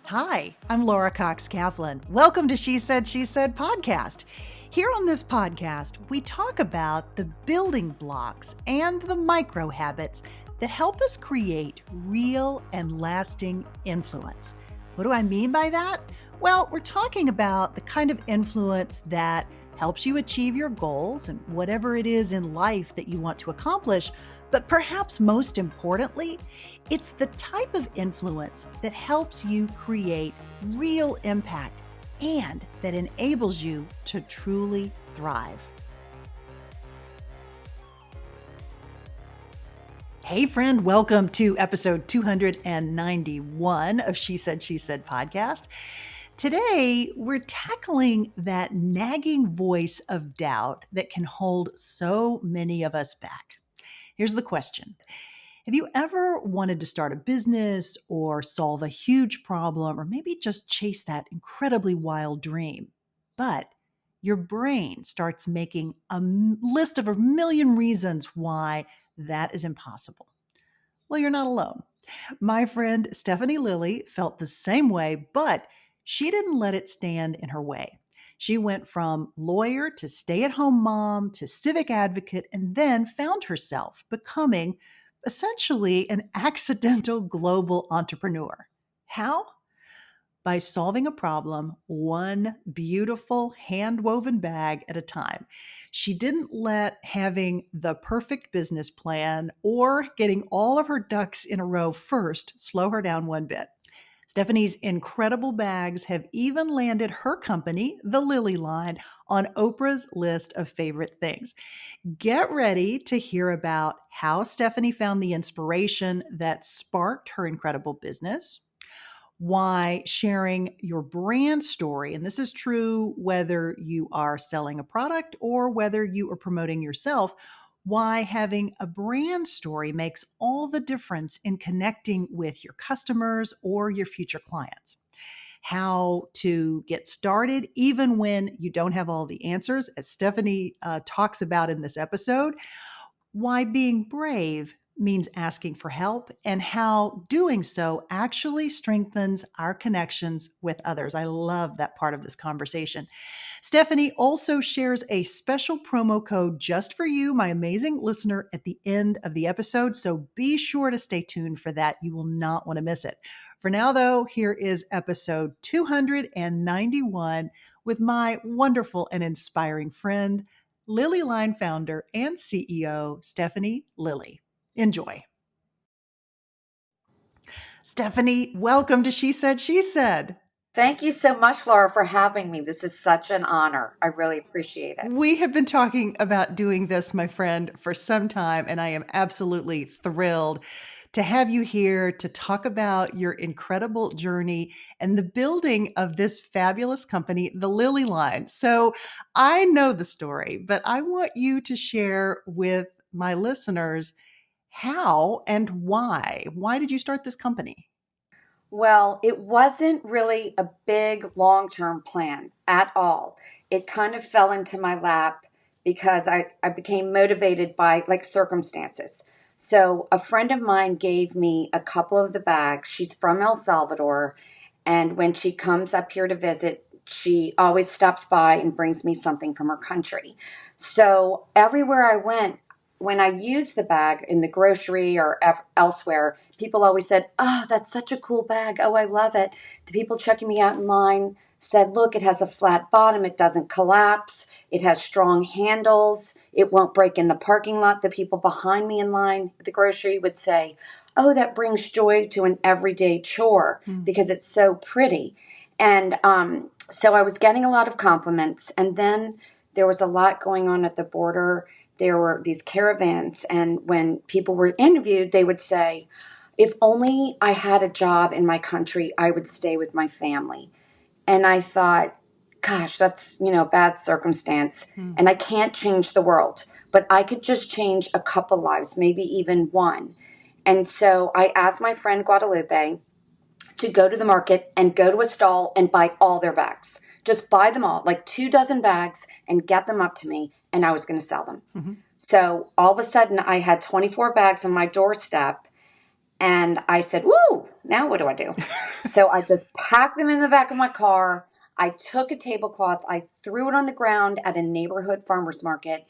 Hi, I'm Laura Cox Kaplan. Welcome to She Said podcast. Here on this podcast, we talk about the building blocks and the micro habits that help us create real and lasting influence. What do I mean by that? Well, we're talking about the kind of influence that helps you achieve your goals and whatever it is in life that you want to accomplish. But perhaps most importantly, it's the type of influence that helps you create real impact and that enables you to truly thrive. Hey friend, welcome to episode 291 of She Said podcast. Today, we're tackling that nagging voice of doubt that can hold so many of us back. Here's the question. Have you ever wanted to start a business or solve a huge problem or maybe just chase that incredibly wild dream? But your brain starts making a list of a million reasons why that is impossible. Well, you're not alone. My friend Stephanie Lilley felt the same way, but she didn't let it stand in her way. She went from lawyer to stay-at-home mom to civic advocate and then found herself becoming essentially an accidental global entrepreneur. How? By solving a problem one beautiful hand-woven bag at a time. She didn't let having the perfect business plan or getting all of her ducks in a row first slow her down one bit. Stephanie's incredible bags have even landed her company, the Lilley Line, on Oprah's list of favorite things. Get ready to hear about how Stephanie found the inspiration that sparked her incredible business, why sharing your brand story, and this is true whether you are selling a product or whether you are promoting yourself, why having a brand story makes all the difference in connecting with your customers or your future clients. How to get started even when you don't have all the answers, as Stephanie talks about in this episode. Why being brave means asking for help and how doing so actually strengthens our connections with others. I love that part of this conversation. Stephanie also shares a special promo code just for you, my amazing listener, at the end of the episode. So be sure to stay tuned for that. You will not want to miss it. For now, though, here is episode 291 with my wonderful and inspiring friend, Lilley Line Founder and CEO, Stephanie Lilley. Enjoy. Stephanie, welcome to She Said. Thank you so much, Laura, for having me. This is such an honor. I really appreciate it. We have been talking about doing this, my friend, for some time, and I am absolutely thrilled to have you here to talk about your incredible journey and the building of this fabulous company, the Lilley Line. So I know the story, but I want you to share with my listeners how and why. Why did you start this company? Well, it wasn't really a big long-term plan at all. It kind of fell into my lap because I became motivated by like circumstances. So a friend of mine gave me a couple of the bags. She's from El Salvador. And when she comes up here to visit, she always stops by and brings me something from her country. So everywhere I went, when I used the bag in the grocery or elsewhere, people always said, "Oh, that's such a cool bag. Oh, I love it." The people checking me out in line said, "Look, it has a flat bottom. It doesn't collapse. It has strong handles. It won't break in the parking lot." The people behind me in line at the grocery would say, "Oh, that brings joy to an everyday chore because it's so pretty." And so I was getting a lot of compliments. And then there was a lot going on at the border. There were these caravans, and when people were interviewed, they would say, "If only I had a job in my country, I would stay with my family." And I thought, gosh, that's, bad circumstance. And I can't change the world, but I could just change a couple lives, maybe even one. And so I asked my friend Guadalupe to go to the market and go to a stall and buy all their bags. Just buy them all, like 24 bags, and get them up to me, and I was going to sell them. Mm-hmm. So all of a sudden, I had 24 bags on my doorstep, and I said, "Woo, now what do I do? So I just packed them in the back of my car. I took a tablecloth, I threw it on the ground at a neighborhood farmer's market,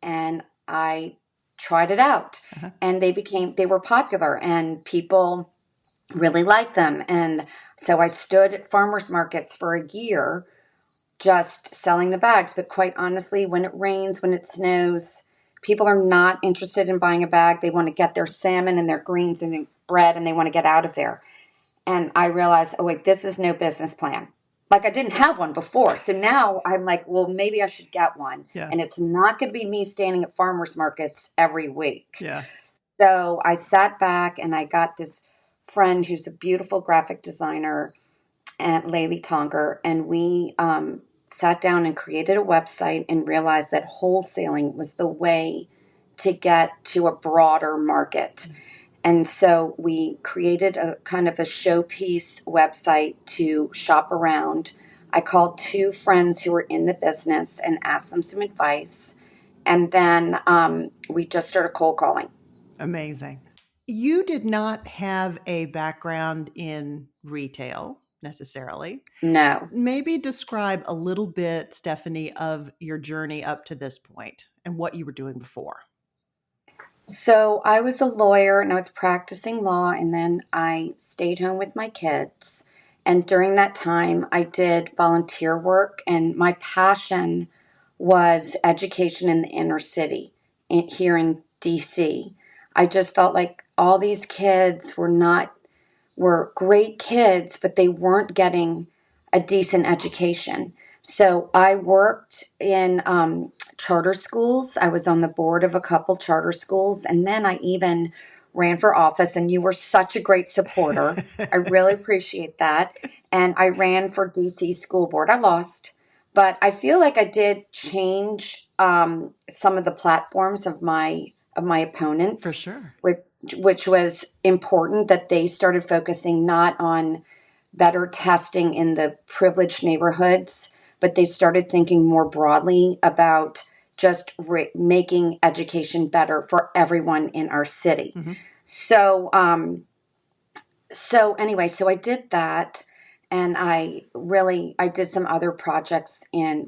and I tried it out. Uh-huh. And they were popular, and people really liked them. And so I stood at farmers markets for a year just selling the bags. But quite honestly, when it rains, when it snows, people are not interested in buying a bag. They want to get their salmon and their greens and their bread, and they want to get out of there. And I realized, oh, wait, this is no business plan. Like, I didn't have one before. So now I'm like, well, maybe I should get one. Yeah. And it's not going to be me standing at farmers markets every week. Yeah. So I sat back and I got this friend who's a beautiful graphic designer, and Lilley Tonker, and we sat down and created a website and realized that wholesaling was the way to get to a broader market. And so we created a kind of a showpiece website to shop around. I called two friends who were in the business and asked them some advice. And then we just started cold calling. Amazing. You did not have a background in retail necessarily. No. Maybe describe a little bit, Stephanie, of your journey up to this point and what you were doing before. So I was a lawyer and I was practicing law, and then I stayed home with my kids. And during that time, I did volunteer work, and my passion was education in the inner city here in DC. I just felt like all these kids were great kids, but they weren't getting a decent education. So I worked in charter schools. I was on the board of a couple charter schools, and then I even ran for office. And you were such a great supporter. I really appreciate that. And I ran for DC school board. I lost, but I feel like I did change some of the platforms of my opponents. For sure. Which was important, that they started focusing not on better testing in the privileged neighborhoods, but they started thinking more broadly about just making education better for everyone in our city. Mm-hmm. So anyway, so I did that, and I did some other projects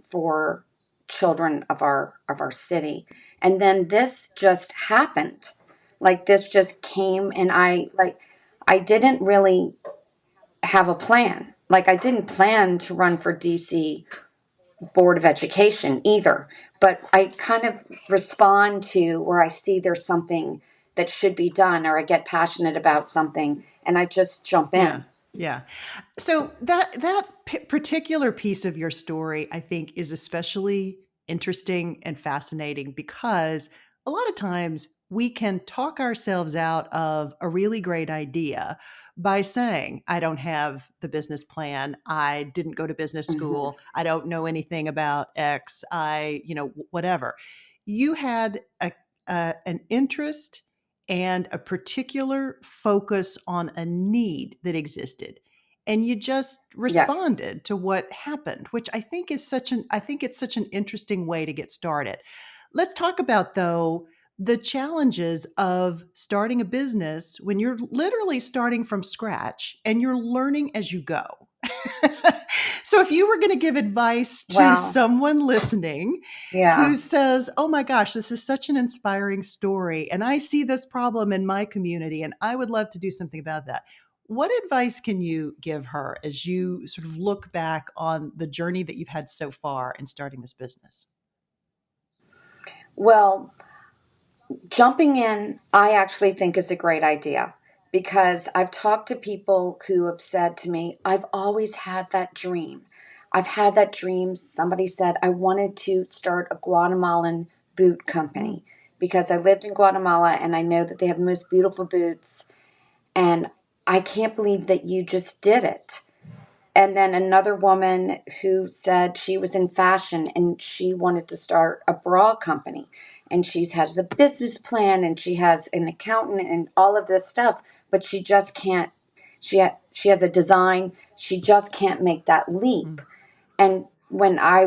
for children of our city, and then this just happened. Like, this just came, and I didn't really have a plan. Like, I didn't plan to run for DC Board of Education either, but I kind of respond to where I see there's something that should be done, or I get passionate about something, and I just jump in. Yeah. Yeah. So that particular piece of your story, I think, is especially interesting and fascinating because a lot of times we can talk ourselves out of a really great idea by saying, I don't have the business plan. I didn't go to business school. I don't know anything about X. Whatever. You had an interest and a particular focus on a need that existed, and you just Yes. responded to what happened, which I think it's such an interesting way to get started. Let's talk about, though, the challenges of starting a business when you're literally starting from scratch and you're learning as you go. So if you were going to give advice to Wow. someone listening Yeah. who says, oh my gosh, this is such an inspiring story, and I see this problem in my community, and I would love to do something about that. What advice can you give her as you sort of look back on the journey that you've had so far in starting this business? Well, jumping in, I actually think is a great idea, because I've talked to people who have said to me, I've always had that dream. I've had that dream. Somebody said, I wanted to start a Guatemalan boot company because I lived in Guatemala and I know that they have the most beautiful boots. And I can't believe that you just did it. And then another woman who said she was in fashion and she wanted to start a bra company. And she has a business plan and she has an accountant and all of this stuff, but she just can't. She has a design. She just can't make that leap. And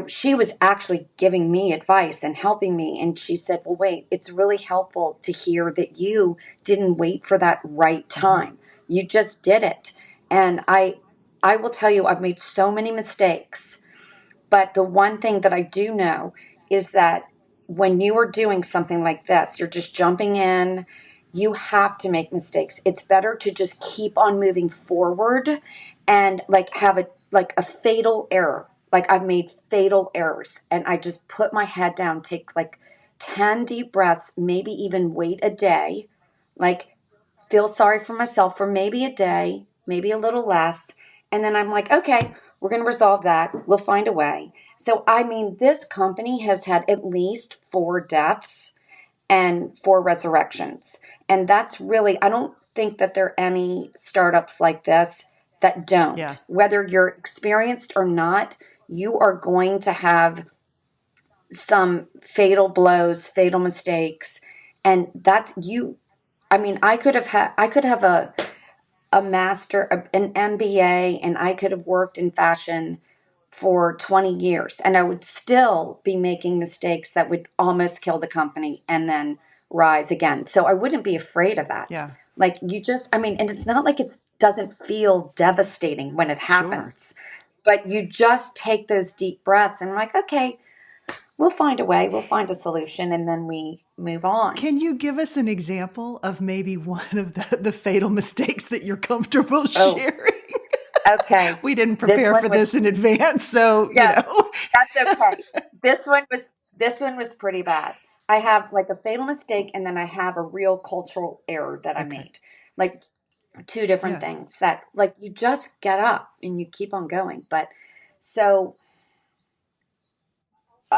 she was actually giving me advice and helping me, and she said, well, wait, it's really helpful to hear that you didn't wait for that right time. You just did it. And I will tell you, I've made so many mistakes, but the one thing that I do know is that when you are doing something like this, you're just jumping in, you have to make mistakes. It's better to just keep on moving forward and like have a fatal error. Like I've made fatal errors and I just put my head down, take like 10 deep breaths, maybe even wait a day, like feel sorry for myself for maybe a day, maybe a little less. And then I'm like, okay, we're going to resolve that. We'll find a way. So, I mean, this company has had at least 4 deaths and 4 resurrections. And that's really, I don't think that there are any startups like this that Yeah. don't. Whether you're experienced or not, you are going to have some fatal blows, fatal mistakes. And that you, I mean, I could have a an MBA, and I could have worked in fashion for 20 years and I would still be making mistakes that would almost kill the company and then rise again. So I wouldn't be afraid of that. Yeah. Like you just, I mean, and it's not like it doesn't feel devastating when it Sure. happens, but you just take those deep breaths and like, okay, we'll find a way, we'll find a solution, and then we move on. Can you give us an example of maybe one of the fatal mistakes that you're comfortable Oh, sharing? okay. We didn't This prepare one for this was in advance, so, Yes, that's okay. This one was pretty bad. I have like a fatal mistake and then I have a real cultural error that I Okay. made. Like two different Yeah. things that like you just get up and you keep on going. But so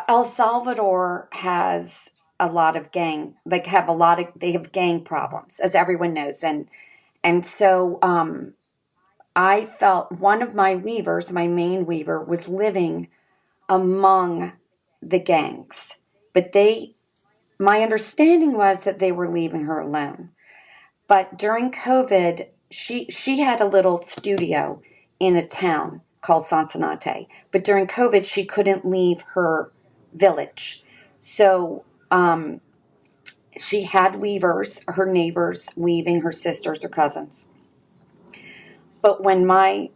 El Salvador has a lot of they have gang problems, as everyone knows. And so I felt one of my weavers, my main weaver, was living among the gangs. But my understanding was that they were leaving her alone. But during COVID, she had a little studio in a town called Sonsonate. But during COVID, she couldn't leave her village. So she had weavers, her neighbors weaving, her sisters or cousins. But when my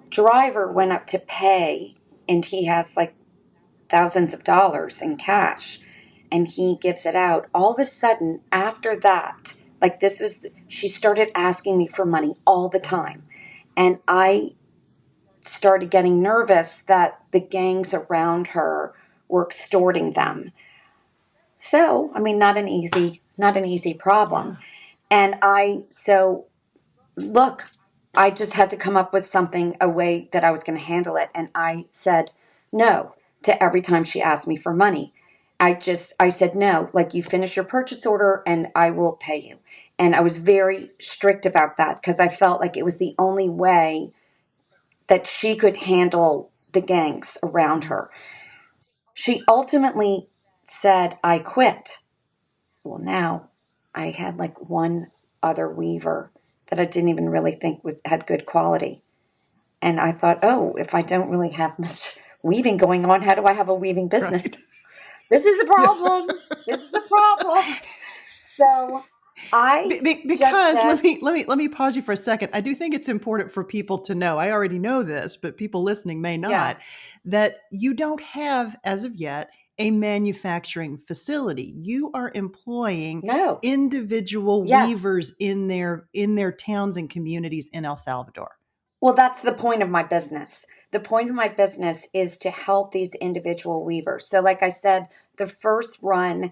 driver went up to pay, and he has like thousands of dollars in cash, and he gives it out, all of a sudden after that, like she started asking me for money all the time, and I started getting nervous that the gangs around her were extorting them. So I mean, not an easy Yeah. problem. And look, I just had to come up with something, a way that I was going to handle it. And I said no to every time she asked me for money. I said no, like you finish your purchase order and I will pay you. And I was very strict about that because I felt like it was the only way that she could handle the gangs around Mhm. her. She ultimately said, I quit. Well, now I had like one other weaver that I didn't even really think had good quality. And I thought, oh, if I don't really have much weaving going on, how do I have a weaving business? Right. This is a problem. This is a problem. So I just Because said, let me pause you for a second. I do think it's important for people to know. I already know this, but people listening may yeah, not, that you don't have as of yet a manufacturing facility. You are employing no, individual yes. weavers in their towns and communities in El Salvador. Well, that's the point of my business. The point of my business is to help these individual weavers. So, like I said, the first run,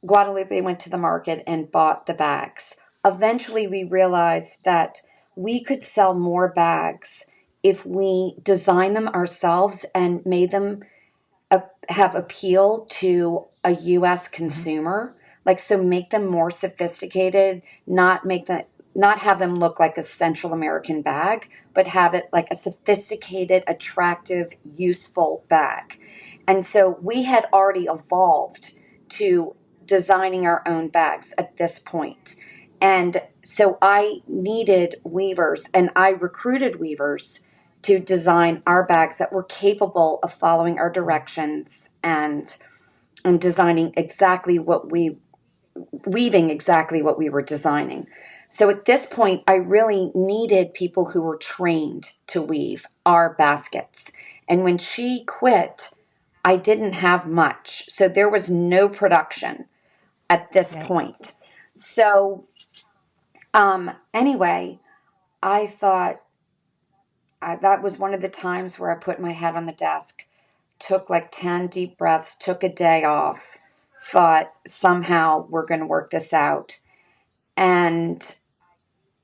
Guadalupe went to the market and bought the bags. Eventually, we realized that we could sell more bags if we designed them ourselves and made them have appeal to a US Mhm. consumer. Like, so make them more sophisticated, not have them look like a Central American bag, but have it like a sophisticated, attractive, useful bag. And so we had already evolved to designing our own bags at this point. And so I needed weavers and I recruited weavers to design our bags that were capable of following our directions and designing exactly what we weaving exactly what we were designing. So at this point, I really needed people who were trained to weave our baskets. And when she quit, I didn't have much. So there was no production at this Yikes. point. So anyway, I thought that was one of the times where I put my head on the desk, took like 10 deep breaths, took a day off, thought somehow we're going to work this out. And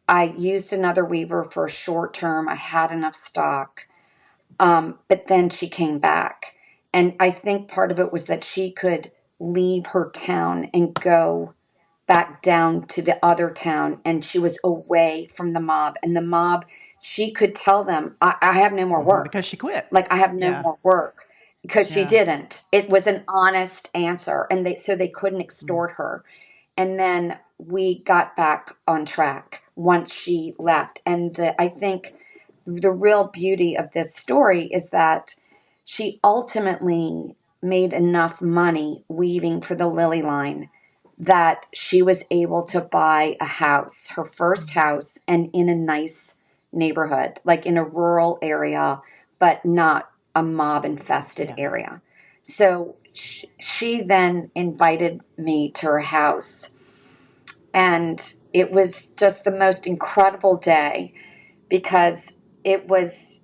I used another weaver for a short term. I had enough stock. But then she came back. And I think part of it was that she could leave her town and go back down to the other town. And she was away from the mob. And the mob, she could tell them, I have no more Because work. she quit. Like, I have no Yeah. more work. Because she Yeah. didn't. It was an honest answer. And so they couldn't Mm. extort her. And then we got back on track once she left. And I think the real beauty of this story is that she ultimately made enough money weaving for the Lilley Line that she was able to buy a house, her first Mm. house, and in a nice neighborhood, like in a rural area, but not a mob infested Yeah. area. So she then invited me to her house, and it was just the most incredible day because it was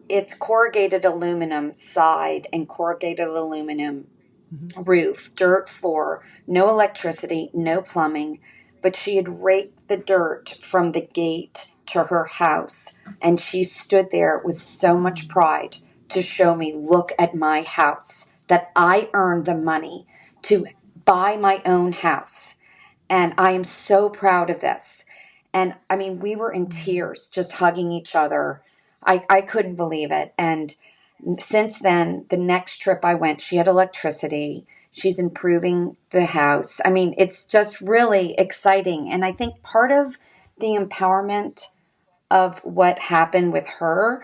it's corrugated aluminum side and corrugated aluminum Mhm. roof, dirt floor, no electricity, no plumbing, but she had raked the dirt from the gate to her house, and she stood there with so much Mm. pride to show me, look at my house, that I earned the money to buy my own house. And I am so proud of this. And I mean, we were in Mm. tears, just hugging each other. I couldn't believe it. And since then, the next trip I went, she had electricity. She's improving the house. I mean, it's just really exciting. And I think part of the empowerment of what happened with her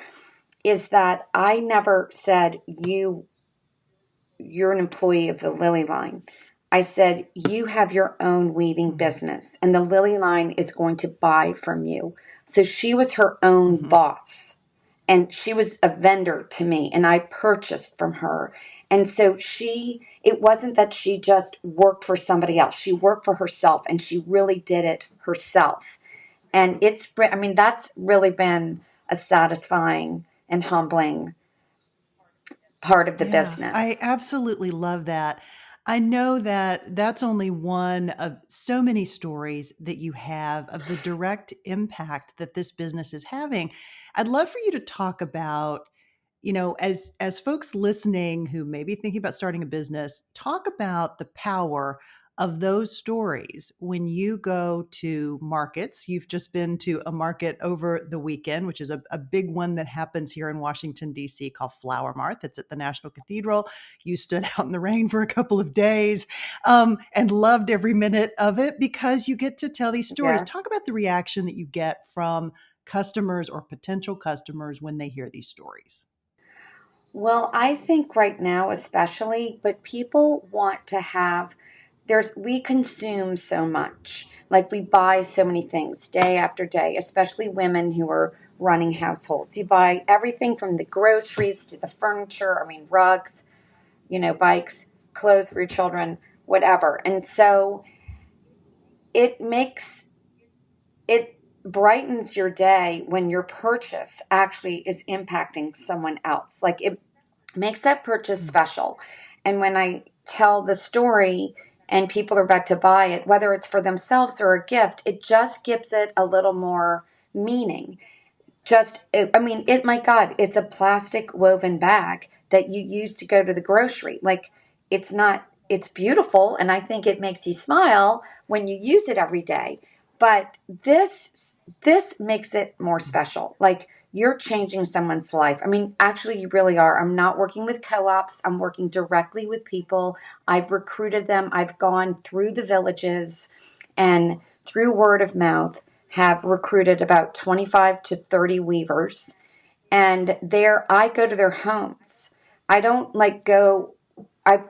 is that I never said, you're an employee of the Lilley Line. I said, you have your own weaving Mm. business, and the Lilley Line is going to buy from you. So she was her own Mhm. boss, and she was a vendor to me, and I purchased from her. And so it wasn't that she just worked for somebody else. She worked for herself, and she really did it herself. And I mean, that's really been a satisfying and humbling part of the Yeah, I business. absolutely love that. I know that that's only one of so many stories that you have of the direct impact that this business is having. I'd love for you to talk about, as folks listening who may be thinking about starting a business, talk about the power of those stories when you go to markets. You've just been to a market over the weekend, which is a big one that happens here in Washington, D.C., called Flower Mart. That's at the National Cathedral. You stood out in the rain for a couple of days and loved every minute of it because you get to tell these stories. Yeah. Talk about the reaction that you get from customers or potential customers when they hear these stories. Well, I think right now, especially, but people want to have, we consume so much. Like we buy so many things day after day, especially women who are running households. You buy everything from the groceries to the furniture, I mean, rugs, bikes, clothes for your children, whatever. And so it makes, it brightens your day when your purchase actually is impacting someone else. Like it makes that purchase Mm. special. And when I tell the story and people are about to buy it, whether it's for themselves or a gift, it just gives it a little more meaning. I mean, my God, it's a plastic woven bag that you use to go to the grocery. Like, it's not, it's beautiful. And I think it makes you smile when you use it every day. But this makes it more special. Like, you're changing someone's life. I mean, actually, you really are. I'm not working with co ops, I'm working directly with people. I've recruited them, I've gone through the villages and through word of mouth have recruited about 25 to 30 weavers, and there I go to their homes. I don't like go I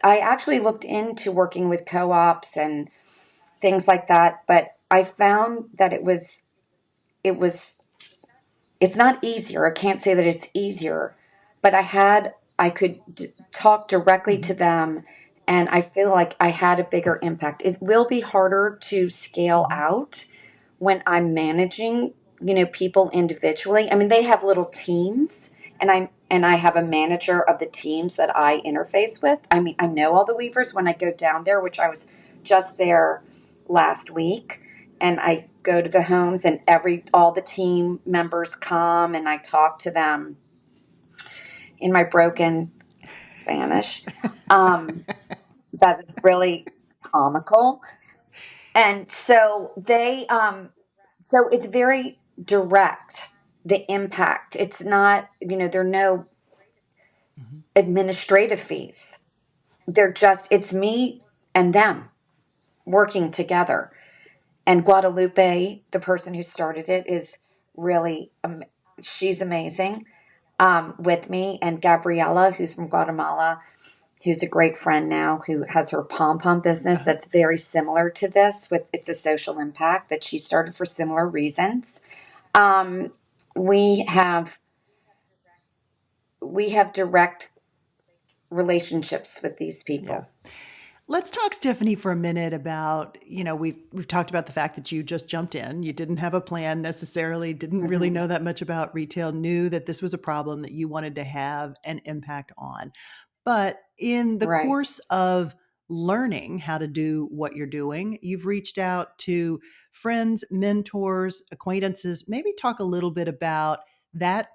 I actually looked into working with co-ops and things like that, but I found that it was it's not easier. I can't say that it's easier, but I could talk directly Hmm. to them, and I feel like I had a bigger impact. It will be harder to scale Hmm. out when I'm managing, people individually. I mean, they have little teams, and I have a manager of the teams that I interface with. I mean, I know all the weavers when I go down there, which I was just there last week, and I go to the homes, and all the team members come, and I talk to them in my broken Spanish. Um, that is really comical. And so it's very direct, the impact. It's not, there are no Hmm. administrative fees. It's me and them working together. And Guadalupe, the person who started it, is really, she's amazing, with me. And Gabriela, who's from Guatemala, who's a great friend now, who has her pom pom business Uh-huh. that's very similar to this. With It's a social impact that she started for similar reasons. Um, we have we have direct relationships with these Yeah. people. Let's talk, Stephanie, for a minute about, we've talked about the fact that you just jumped in. You didn't have a plan necessarily, didn't really Hmm. know that much about retail, knew that this was a problem that you wanted to have an impact on. But in the Right. course of learning how to do what you're doing, you've reached out to friends, mentors, acquaintances. Maybe talk a little bit about that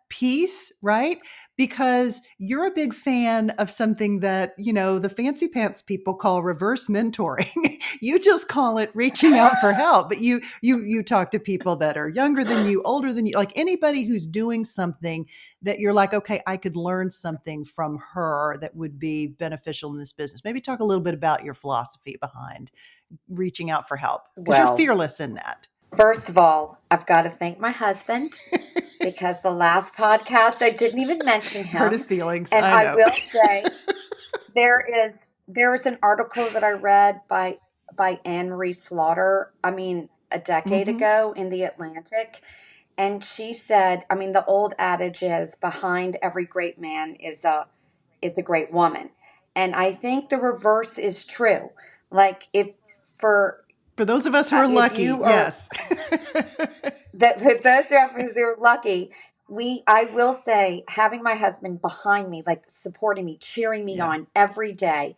piece, right? Because you're a big fan of something that, the fancy pants people call reverse mentoring. You just call it reaching out for help, but you talk to people that are younger than you, older than you, like anybody who's doing something that you're like, okay, I could learn something from her that would be beneficial in this business. Maybe talk a little bit about your philosophy behind reaching out for help because you're Well, fearless in that. first of all, I've got to thank my husband, because the last podcast I didn't even mention Hurt him. his feelings. And I I know. will say, there is an article that I read by Anne Marie Slaughter, I mean, a decade Hmm. ago in the Atlantic. And she said, I mean, the old adage is behind every great man is a great woman. And I think the reverse is true. Like, for For those of us who are if lucky, you are yes. that for those who are lucky, I will say, having my husband behind me, like supporting me, cheering me Yeah. on every day.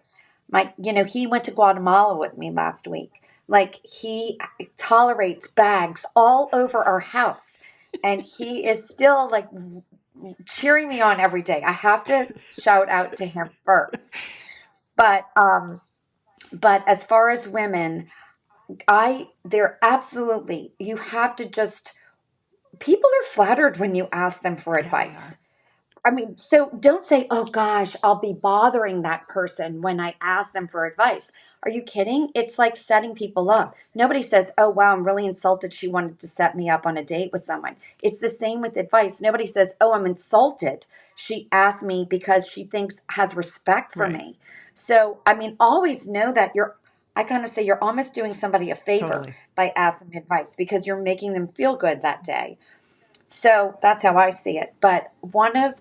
He went to Guatemala with me last week. Like, he tolerates bags all over our house, and he is still like cheering me on every day. I have to shout out to him first. But as far as women, they're absolutely, you have to just, people are flattered when you ask them for Yeah, they advice. are. I mean, so don't say, oh gosh, I'll be bothering that person when I ask them for advice. Are you kidding? It's like setting people Yeah. up. Nobody says, oh wow, I'm really insulted she wanted to set me up on a date with someone. It's the same with advice. Nobody says, oh, I'm insulted she asked me because she thinks has respect for Right. me. So, I mean, always know that I kind of say you're almost doing somebody a favor Totally. by asking advice, because you're making them feel good that day. So that's how I see it. But one of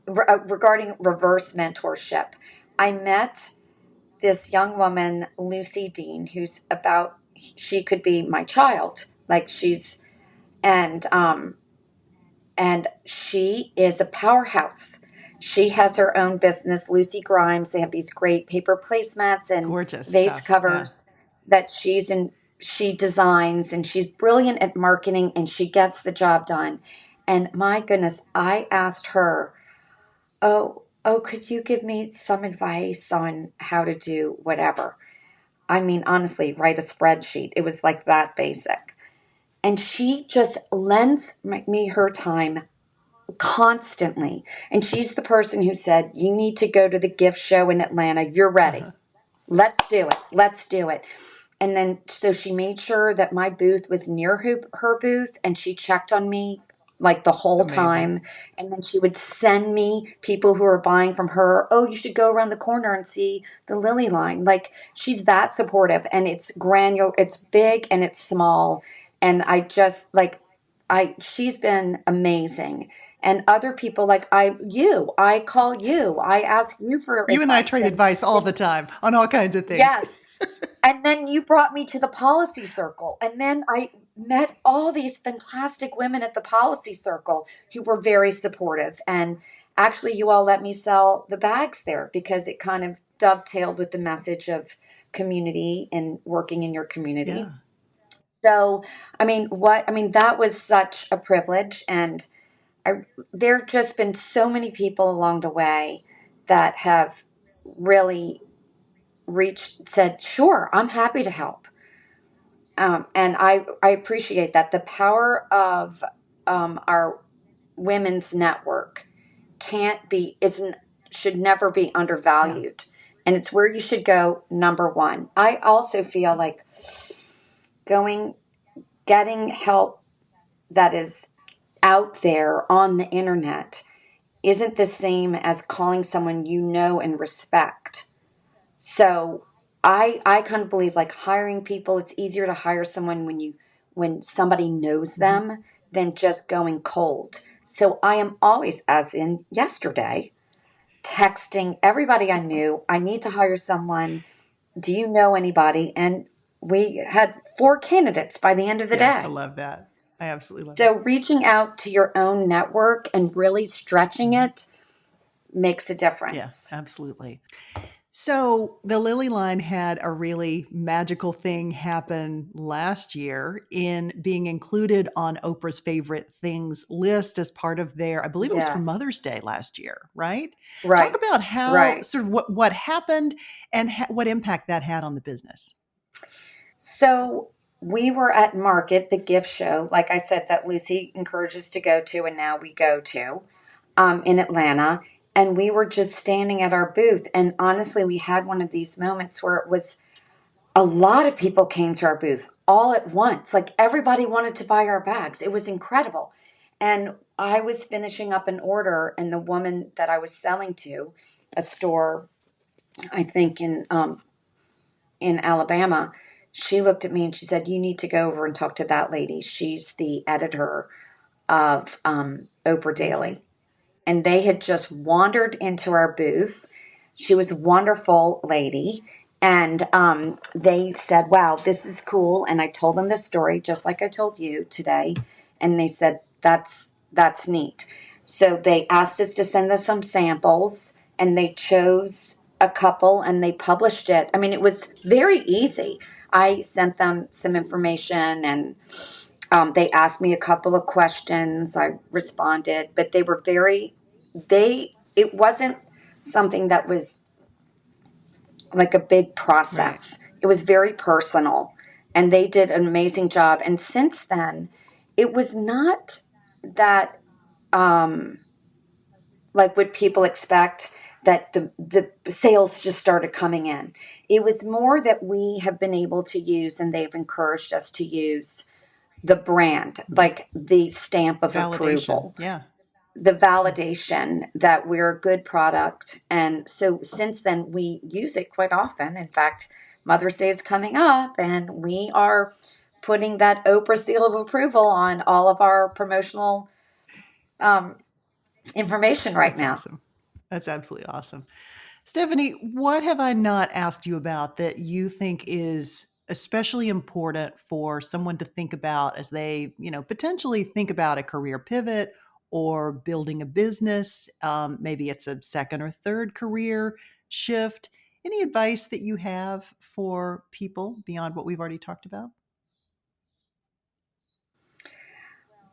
regarding reverse mentorship, I met this young woman, Lucy Dean, she could be my child. Like, and um and she is a powerhouse. She has her own business, Lucy Grimes. They have these great paper placemats and Gorgeous vase stuff. Yeah. covers that she designs, and she's brilliant at marketing, and she gets the job done. And my goodness, I asked her, "Oh, could you give me some advice on how to do whatever?" I mean, honestly, write a spreadsheet. It was like that basic. And she just lends me her time constantly. And she's the person who said, you need to go to the gift show in Atlanta. You're ready. Uh-huh. Let's do it. Let's do it. And then, so she made sure that my booth was near her booth, and she checked on me like the whole Amazing. time. And then she would send me people who are buying from her. Oh, you should go around the corner and see the Lilley Line. Like she's that supportive, and it's granular, it's big and it's small. And I just like, she's been amazing. And other people like I call you, I ask you for You and I advice. trade And advice all the time on all kinds of things. yes. And then you brought me to the policy circle. And then I met all these fantastic women at the policy circle who were very supportive. And actually, you all let me sell the bags there because it kind of dovetailed with the message of community and working in your community. Yeah. So, that was such a privilege. And I, there have just been so many people along the way that have really said, sure, I'm happy to help. And I appreciate that. The power of our women's network isn't, should never be Yeah. undervalued. And it's where you should go, number one. I also feel like going, getting help that is out there on the internet isn't the same as calling someone you know and respect. So I kind of believe like hiring people, it's easier to hire someone when somebody knows Mhm. them than just going cold. So I am always, as in yesterday, texting everybody I knew, I need to hire someone. Do you know anybody? And we had 4 candidates by the end of the Yeah, I day. love that. I absolutely love So that. reaching out to your own network and really stretching Mhm. it makes a Yeah, difference. absolutely. So the Lilley Line had a really magical thing happen last year in being included on Oprah's favorite things list as part of their, I believe it was for Yes. Mother's Day last year, right? Talk Right. about how Right. sort of what happened and what impact that had on the business. So we were at Market, the gift show, like I said, that Lucy encouraged us to go to, and now we go to in Atlanta. And we were just standing at our booth. And honestly, we had one of these moments where it was a lot of people came to our booth all at once. Like everybody wanted to buy our bags. It was incredible. And I was finishing up an order, and the woman that I was selling to, a store, I think in Alabama, she looked at me and she said, "You need to go over and talk to that lady. She's the editor of Oprah Amazing. Daily." And they had just wandered into our booth. She was a wonderful lady. And they said, "Wow, this is cool." And I told them the story, just like I told you today. And they said, that's neat. So they asked us to send them some samples, and they chose a couple and they published it. I mean, it was very easy. I sent them some information, and they asked me a couple of questions. I responded, but they were it wasn't something that was like a big Right. process. It was very personal, and they did an amazing job. And since then, it was not that, um, like what people expect, that the sales just started coming in. It was more that we have been able to use, and they've encouraged us to use the brand, Mhm. like the stamp of Validation. approval, Yeah. the validation that we're a good product. And so since then, we use it quite often. In fact, Mother's Day is coming up, and we are putting that Oprah seal of approval on all of our promotional um, information right That's now. awesome. That's absolutely awesome. Stephanie, what have I not asked you about that you think is especially important for someone to think about as they, potentially think about a career pivot or building a business? Maybe it's a second or third career shift. Any advice that you have for people beyond what we've already talked about?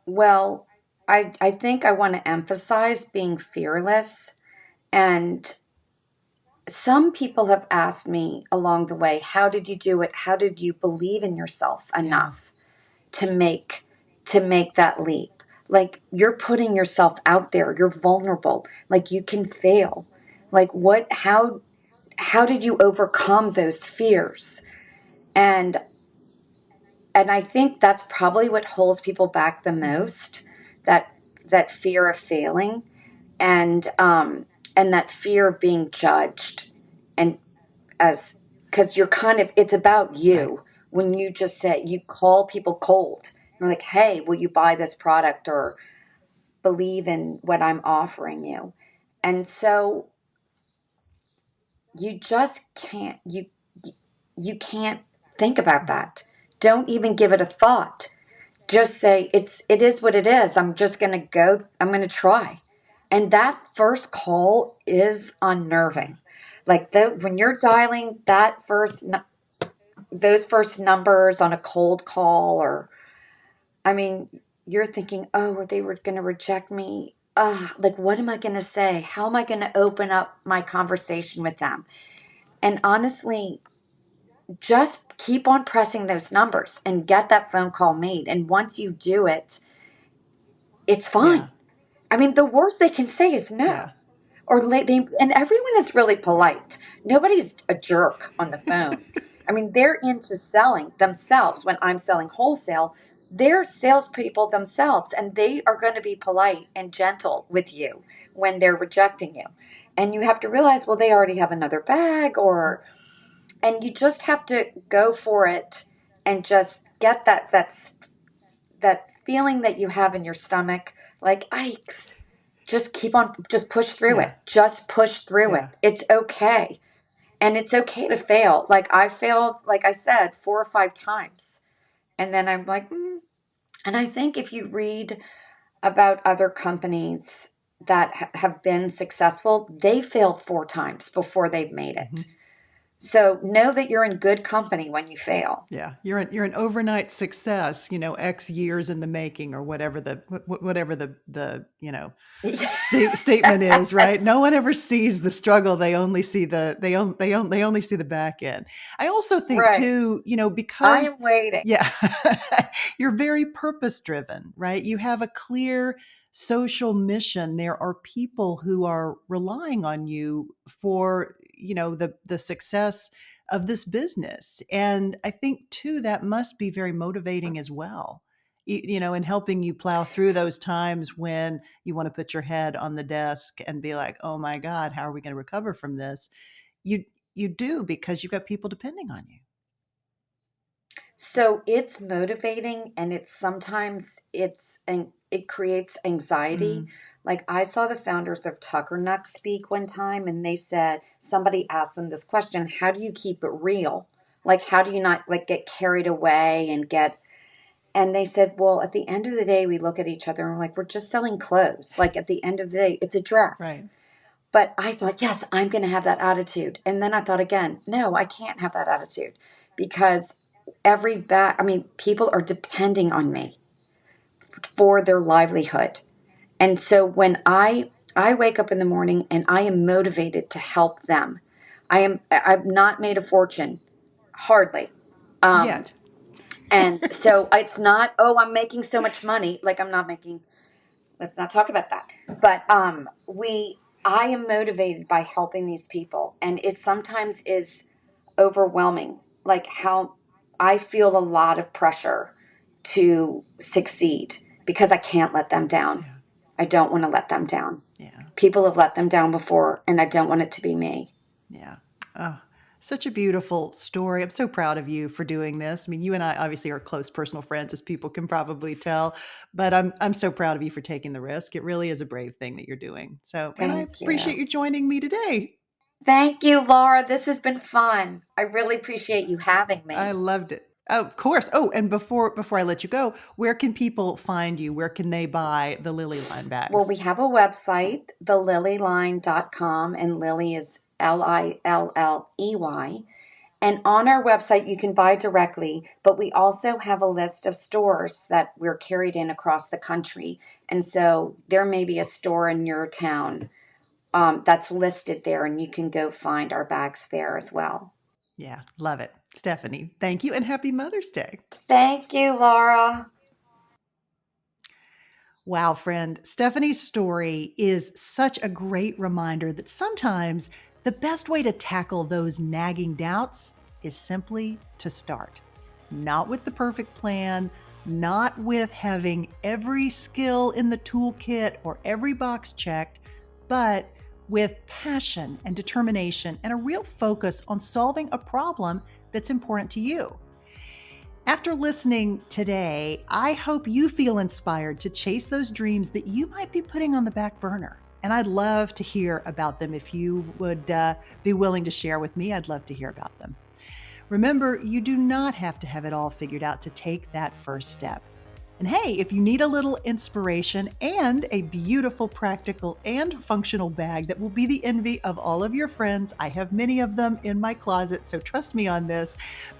Well, I think I want to emphasize being fearless. And some people have asked me along the way, how did you do it? How did you believe in yourself Yeah. enough to make that leap? Like you're putting yourself out there, you're vulnerable, like you can fail. Like how did you overcome those fears? And and I think that's probably what holds people back the Hmm. most, that that fear of failing, and that fear of being judged, and as because you're kind of, it's about Right. you. When you just say, you call people cold, you're like, hey, will you buy this product or believe in what I'm offering you? And so you just can't, you can't think about that. Don't even give it a thought. Just say, it is what it is. I'm just going to go, I'm going to try. And that first call is Yeah. unnerving. Like when you're dialing those first numbers on a cold call, or I mean, you're thinking, oh, they were going to reject me. Like, what am I going to say? How am I going to open up my conversation with them? And honestly, just keep on pressing those numbers and get that phone call made. And once you do it, it's fine. Yeah. I mean, the worst they can say is no. Yeah. Or and everyone is really polite. Nobody's a jerk on the phone. I mean, they're into selling themselves. When I'm selling wholesale, they're salespeople themselves, and they are going to be polite and gentle with you when they're rejecting you. And you have to realize, well, they already have another bag, and you just have to go for it and just get that feeling that you have in your stomach, like Ike's. Just keep on, just push through Yeah. it. Just push through Yeah. it. It's okay. And it's okay to fail. Like I failed, like I said, 4 or 5 times. And then I'm like, And I think if you read about other companies that have been successful, they failed 4 times before they've made Mhm. it. So know that you're in good company when you fail. Yeah, you're an overnight success, X years in the making, or whatever the statement is, right? Yes. No one ever sees the struggle; they only see they only see the back end. I also think Right. too, I because am waiting. yeah, you're very purpose driven, right? You have a clear social mission. There are people who are relying on you for the success of this business. And I think too that must be very motivating as well. In helping you plow through those times when you want to put your head on the desk and be like, "Oh my God, how are we going to recover from this?" You you do, because you've got people depending on you. So it's motivating, and it's sometimes and it creates anxiety. Mm, Like I saw the founders of Tucker Nuck speak one time, and they said, somebody asked them this question, how do you keep it real? Like how do you not like get carried away and they said, well, at the end of the day, we look at each other and we're like, we're just selling clothes. Like at the end of the day, it's a dress. right. But I thought, yes, I'm going to have that attitude. And then I thought again, no, I can't have that attitude because I mean, people are depending on me for their livelihood. And so when I wake up in the morning and I am motivated to help them. I've not made a fortune, hardly. Um, Yet. and so it's not, oh, I'm making so much money. Like I'm not making, let's not talk about that. But I am motivated by helping these people, and it sometimes is overwhelming. Like how I feel a lot of pressure to succeed because I can't let them down. Yeah. I don't want to let them down. Yeah. People have let them down before, and I don't want it to be me. Yeah. Oh, such a beautiful story. I'm so proud of you for doing this. I mean, you and I obviously are close personal friends, as people can probably tell, but I'm so proud of you for taking the risk. It really is a brave thing that you're doing. So, and I Thank appreciate you. you joining me today. Thank you, Laura. This has been fun. I really appreciate you having I me. loved it. Oh, of course. Oh, and before I let you go, where can people find you? Where can they buy the Lilley Line Well, bags? we have a website, thelilleyline.com, and Lily is Lilley. And on our website, you can buy directly, but we also have a list of stores that we're carried in across the country. And so there may be a store in your town that's listed there, and you can go find our bags there as well. Yeah, love it. Stephanie, thank you and happy Mother's Day. Thank you, Laura. Wow, friend. Stephanie's story is such a great reminder that sometimes the best way to tackle those nagging doubts is simply to start. Not with the perfect plan, not with having every skill in the toolkit or every box checked, but with passion and determination and a real focus on solving a problem that's important to you. After listening today, I hope you feel inspired to chase those dreams that you might be putting on the back burner. And I'd love to hear about them. If you would be willing to share with me, I'd love to hear about them. Remember, you do not have to have it all figured out to take that first step. And hey, if you need a little inspiration and a beautiful, practical, and functional bag that will be the envy of all of your friends, I have many of them in my closet, so trust me on this.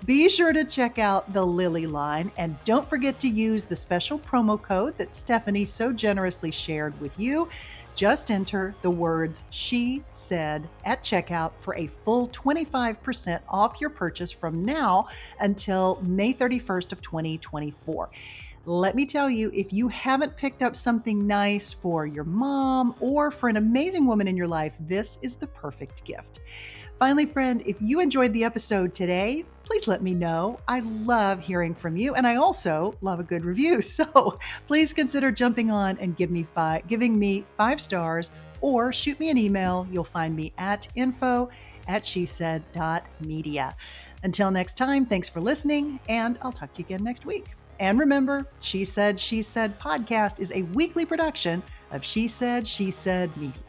Be sure to check out the Lilley Line, and don't forget to use the special promo code that Stephanie so generously shared with you. Just enter the words "she said" at checkout for a full 25% off your purchase from now until May 31st of 2024. Let me tell you, if you haven't picked up something nice for your mom or for an amazing woman in your life, this is the perfect gift. Finally, friend, if you enjoyed the episode today, please let me know. I love hearing from you, and I also love a good review. So please consider jumping on and giving me 5 stars, or shoot me an email. You'll find me at info@shesaid.media. Until next time, thanks for listening, and I'll talk to you again next week. And remember, She Said podcast is a weekly production of She Said Media.